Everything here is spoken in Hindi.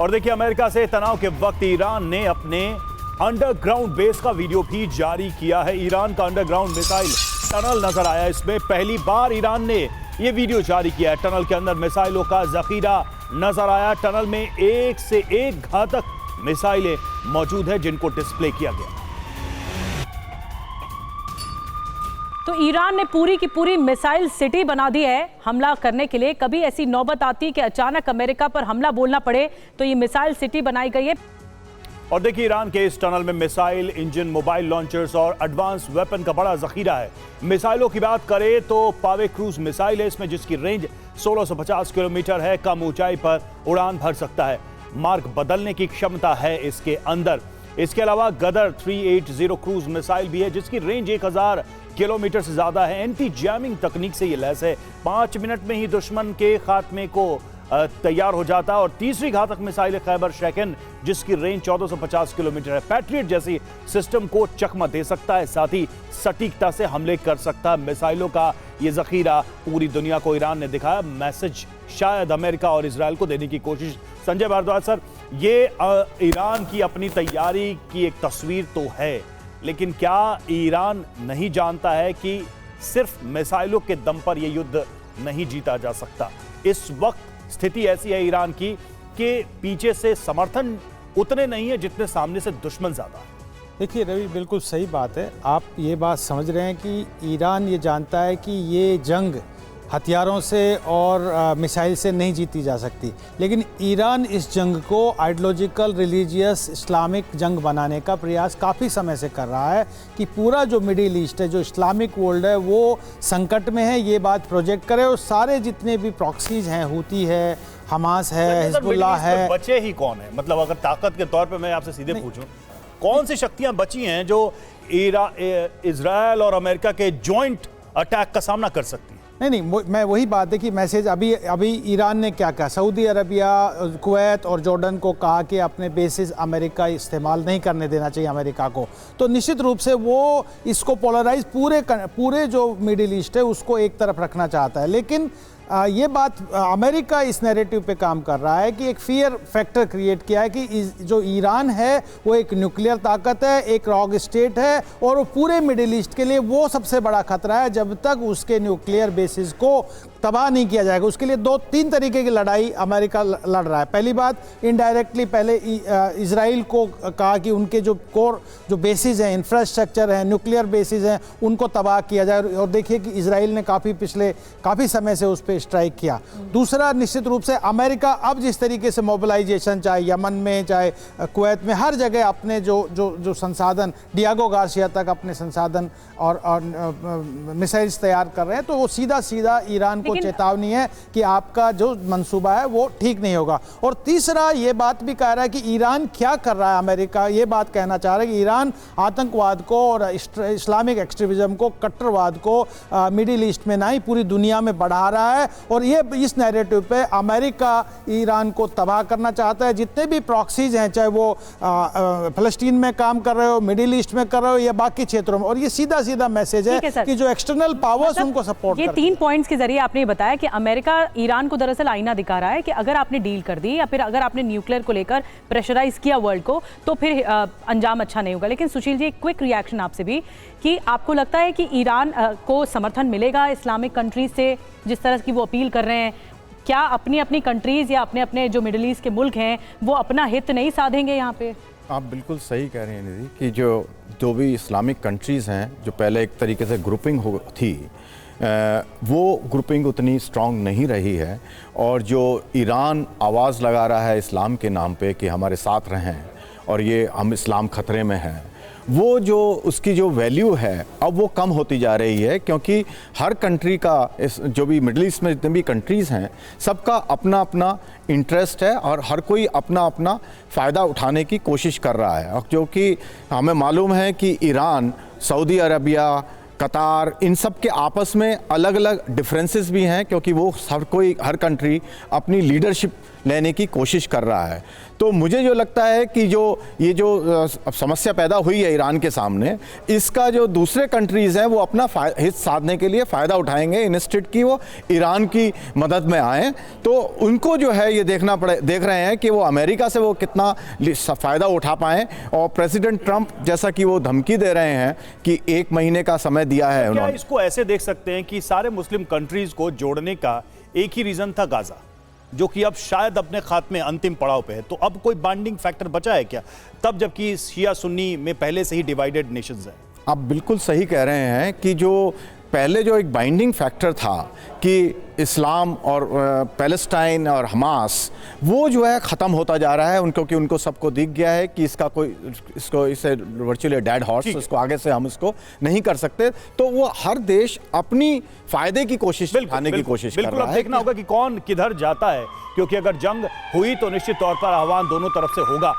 और देखिए, अमेरिका से तनाव के वक्त ईरान ने अपने अंडरग्राउंड बेस का वीडियो भी जारी किया है। ईरान का अंडरग्राउंड मिसाइल टनल नजर आया। इसमें पहली बार ईरान ने यह वीडियो जारी किया है। टनल के अंदर मिसाइलों का जखीरा नजर आया। टनल में एक से एक घातक मिसाइलें मौजूद है जिनको डिस्प्ले किया गया। तो ईरान ने पूरी की पूरी मिसाइल सिटी बना दी है हमला करने के लिए। कभी ऐसी नौबत आती कि अचानक अमेरिका पर हमला बोलना पड़े तो ये मिसाइल सिटी बनाई गई है। और देखिए, ईरान के इस टनल में मिसाइल, इंजन, मोबाइल लॉन्चर्स और एडवांस वेपन का बड़ा जखीरा है। मिसाइलों की बात करें तो पावे क्रूज मिसाइल है इसमें, जिसकी रेंज 1650 किलोमीटर है। कम ऊंचाई पर उड़ान भर सकता है। मार्ग बदलने की क्षमता है इसके अंदर। इसके अलावा गदर 380 क्रूज मिसाइल भी है जिसकी रेंज 1000 किलोमीटर से ज्यादा है। एंटी जैमिंग तकनीक से यह लैस है। 5 मिनट में ही दुश्मन के खात्मे को तैयार हो जाता है। और तीसरी घातक मिसाइल खैबर शैकन, जिसकी रेंज 1450 किलोमीटर है। पैट्रियट जैसी सिस्टम को चकमा दे सकता है, साथ ही सटीकता से हमले कर सकता है। मिसाइलों का यह जखीरा पूरी दुनिया को ईरान ने दिखाया। मैसेज शायद अमेरिका और इजरायल को देने की कोशिश। संजय भारद्वाज सर, ये ईरान की अपनी तैयारी की एक तस्वीर तो है, लेकिन क्या ईरान नहीं जानता है कि सिर्फ मिसाइलों के दम पर यह युद्ध नहीं जीता जा सकता? इस वक्त स्थिति ऐसी है ईरान की कि पीछे से समर्थन उतने नहीं है जितने सामने से दुश्मन ज्यादा है। देखिए रवि, बिल्कुल सही बात है। आप ये बात समझ रहे हैं कि ईरान ये जानता है कि ये जंग हथियारों से और मिसाइल से नहीं जीती जा सकती, लेकिन ईरान इस जंग को आइडियोलॉजिकल, रिलीजियस, इस्लामिक जंग बनाने का प्रयास काफ़ी समय से कर रहा है कि पूरा जो मिडिल ईस्ट है, जो इस्लामिक वर्ल्ड है, वो संकट में है। ये बात प्रोजेक्ट करे और सारे जितने भी प्रॉक्सीज हैं, हूती है, हमास है, हिजबुल्लाह है, बचे ही कौन है? मतलब अगर ताकत के तौर पे मैं आपसे सीधे पूछूं, कौन सी शक्तियां बची हैं जो इजराइल और अमेरिका के जॉइंट अटैक का सामना कर सकती है? नहीं, मैं वही बात है कि मैसेज अभी ईरान ने क्या कहा, सऊदी अरबिया, कुवैत और जॉर्डन को कहा कि अपने बेसिस अमेरिका इस्तेमाल नहीं करने देना चाहिए अमेरिका को। तो निश्चित रूप से वो इसको पोलराइज पूरे जो मिडिल ईस्ट है उसको एक तरफ रखना चाहता है। लेकिन ये बात अमेरिका इस नैरेटिव पे काम कर रहा है कि एक फियर फैक्टर क्रिएट किया है कि जो ईरान है वो एक न्यूक्लियर ताकत है, एक रॉक स्टेट है और वो पूरे मिडिल ईस्ट के लिए वो सबसे बड़ा खतरा है जब तक उसके न्यूक्लियर बेसिस को तबाह नहीं किया जाएगा। उसके लिए 2-3 तरीके की लड़ाई अमेरिका लड़ रहा है। पहली बात, इनडायरेक्टली पहले इजराइल को कहा कि उनके जो कोर जो बेसिस हैं, इंफ्रास्ट्रक्चर हैं, न्यूक्लियर बेसिस हैं, उनको तबाह किया जाए। और देखिए कि इजराइल ने पिछले काफ़ी समय से उस पर स्ट्राइक किया। दूसरा, निश्चित रूप से अमेरिका अब जिस तरीके से मोबिलाइजेशन, चाहे यमन में, चाहे कुवैत में, हर जगह अपने जो संसाधन, डियागो गार्सिया तक अपने संसाधन और मिसाइल्स तैयार कर रहे हैं, तो वो सीधा ईरान को चेतावनी है कि आपका जो मंसूबा है वो ठीक नहीं होगा। और तीसरा, ये बात भी कह रहा है कि ईरान क्या कर रहा है। अमेरिका ये बात कहना चाह रहा है कि ईरान आतंकवाद को और इस्लामिक एक्सट्रीमिज्म को, कट्टरवाद को मिडिल ईस्ट में नहीं पूरी दुनिया में बढ़ा रहा है। और ये इस नैरेटिव पे अमेरिका ईरान को तबाह करना चाहता है। जितने भी प्रॉक्सीज हैं, चाहे वो फलस्तीन में काम कर रहे हो, मिडिल ईस्ट में कर रहे हो या बाकी क्षेत्रों में, और ये सीधा मैसेज है कि जो एक्सटर्नल पावर्स उनको सपोर्ट ये 3 पॉइंट्स के जरिए आपने बताया कि अमेरिका ईरान को दरअसल आईना दिखा रहा है कि अगर आपने डील कर दी या फिर अगर आपने न्यूक्लियर को लेकर प्रेशराइज किया वर्ल्ड को, तो फिर अंजाम अच्छा नहीं होगा। लेकिन सुशील जी, एक क्विक रिएक्शन आपसे भी कि आपको लगता है कि ईरान को समर्थन मिलेगा इस्लामिक कंट्रीज से जिस तरह की वो अपील कर रहे हैं? क्या अपनी कंट्रीज या अपने जो मिडिल ईस्ट के मुल्क हैं वो अपना हित नहीं साधेंगे यहाँ पे? आप बिल्कुल सही कह रहे हैं निधि कि जो भी इस्लामिक कंट्रीज़ हैं, जो पहले एक तरीके से ग्रुपिंग थी, वो ग्रुपिंग उतनी स्ट्रांग नहीं रही है। और जो ईरान आवाज़ लगा रहा है इस्लाम के नाम पे कि हमारे साथ रहें और ये हम इस्लाम खतरे में हैं, वो जो उसकी जो वैल्यू है अब वो कम होती जा रही है, क्योंकि हर कंट्री का, जो भी मिडिल ईस्ट में जितने भी कंट्रीज़ हैं, सबका अपना अपना इंटरेस्ट है और हर कोई अपना अपना फ़ायदा उठाने की कोशिश कर रहा है। और क्योंकि हमें मालूम है कि ईरान, सऊदी अरबिया, कतार, इन सब के आपस में अलग अलग डिफरेंसेस भी हैं, क्योंकि वो हर कंट्री अपनी लीडरशिप लेने की कोशिश कर रहा है। तो मुझे जो लगता है कि जो ये जो समस्या पैदा हुई है ईरान के सामने, इसका जो दूसरे कंट्रीज़ हैं वो अपना हित साधने के लिए फ़ायदा उठाएंगे इंस्टेड की वो ईरान की मदद में आएँ। तो उनको जो है ये देख रहे हैं कि वो अमेरिका से वो कितना फ़ायदा उठा पाएँ। और प्रेसिडेंट ट्रंप जैसा कि वो धमकी दे रहे हैं कि 1 महीने का समय दिया है क्या उन्होंने। इसको ऐसे देख सकते हैं कि सारे मुस्लिम कंट्रीज को जोड़ने का एक ही रीजन था गाजा, जो कि अब शायद अपने खात्मे अंतिम पड़ाव पे है, तो अब कोई बाइंडिंग फैक्टर बचा है क्या, तब जबकि शिया सुन्नी में पहले से ही डिवाइडेड नेशंस हैं? आप बिल्कुल सही कह रहे हैं कि जो पहले जो एक बाइंडिंग फैक्टर था कि इस्लाम और पैलेस्टाइन और हमास, वो जो है ख़त्म होता जा रहा है क्योंकि उनको सबको दिख गया है कि इसे वर्चुअली डेड हॉर्स, इसको आगे से हम इसको नहीं कर सकते। तो वो हर देश अपनी फ़ायदे की कोशिश उठाने की कोशिश कर रहा है। अब देखना होगा कि कौन किधर जाता है, क्योंकि अगर जंग हुई तो निश्चित तौर पर आह्वान दोनों तरफ से होगा।